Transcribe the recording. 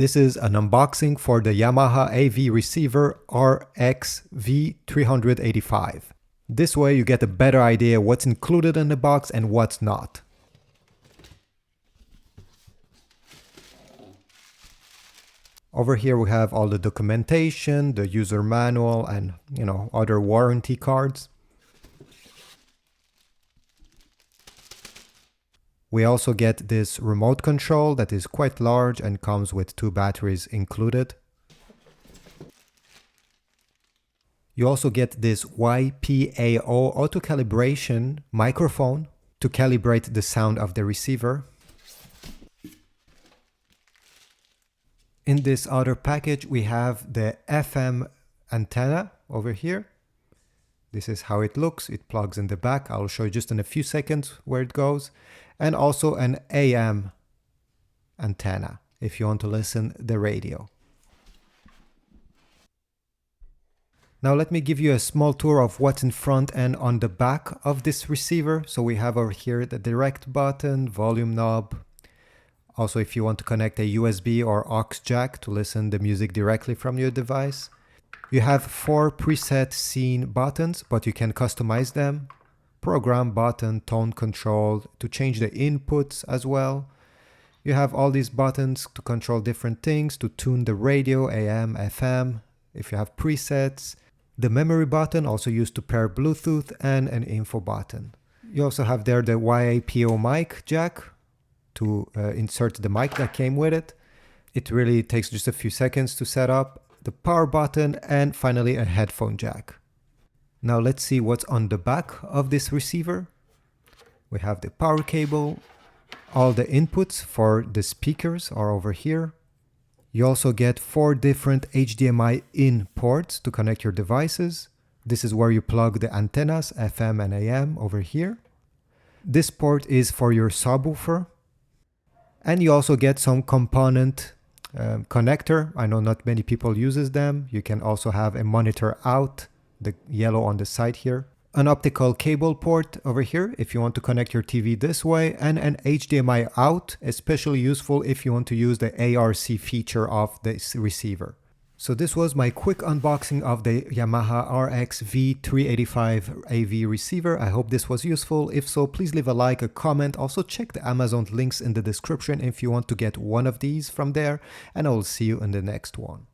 This is an unboxing for the Yamaha AV receiver RX-V385. This way you get a better idea what's included in the box and what's not. Over here we have all the documentation, the user manual, and other warranty cards. We also get this remote control that is quite large and comes with 2 batteries included. You also get this YPAO auto calibration microphone to calibrate the sound of the receiver. In this other package we have the FM antenna over here. This is how it looks. It plugs in the back. I'll show you just in a few seconds where it goes. And also an AM antenna if you want to listen the radio. Now let me give you a small tour of what's in front and on the back of this receiver. So we have over here the direct button, volume knob. Also, if you want to connect a USB or aux jack to listen the music directly from your device. You have 4 preset scene buttons, but you can customize them. Program button, tone control, to change the inputs as well. You have all these buttons to control different things, to tune the radio, AM, FM, if you have presets. The memory button, also used to pair Bluetooth, and an info button. You also have there the YAPO mic jack to insert the mic that came with it. It really takes just a few seconds to set up. The power button, and finally a headphone jack. Now let's see what's on the back of this receiver. We have the power cable. All the inputs for the speakers are over here. You also get 4 different HDMI in ports to connect your devices. This is where you plug the antennas, FM and AM, over here. This port is for your subwoofer. And you also get some component connector. I know not many people uses them. You can also have a monitor out, the yellow on the side here. An optical cable port over here if you want to connect your TV this way, and an HDMI out, especially useful if you want to use the ARC feature of this receiver. So this was my quick unboxing of the Yamaha RX-V385 AV receiver. I hope this was useful. If so, please leave a like, a comment. Also check the Amazon links in the description if you want to get one of these from there, and I will see you in the next one.